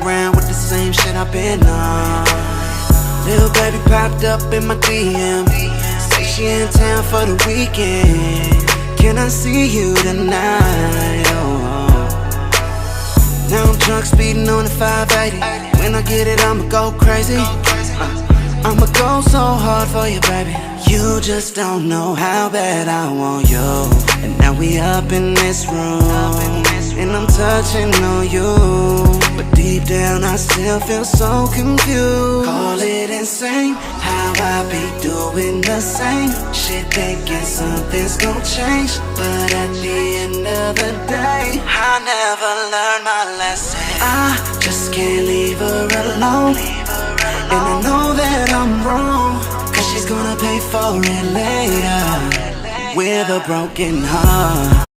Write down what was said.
around with the same shit I've been on. Little baby popped up in my DM, say she in town for the weekend. Can I see you tonight? Now I'm drunk speeding on the 580. When I get it, I'ma go crazy. I'ma go so hard for you, baby. You just don't know how bad I want you. And now we up in this room, and I'm touching on you, but deep down I still feel so confused. Call it insane how I be doing the same shit, thinking something's gon' change, but at the end of the day I never learned my lesson. I just can't leave her alone, and I know that I'm wrong, cause she's gonna pay for it later with a broken heart.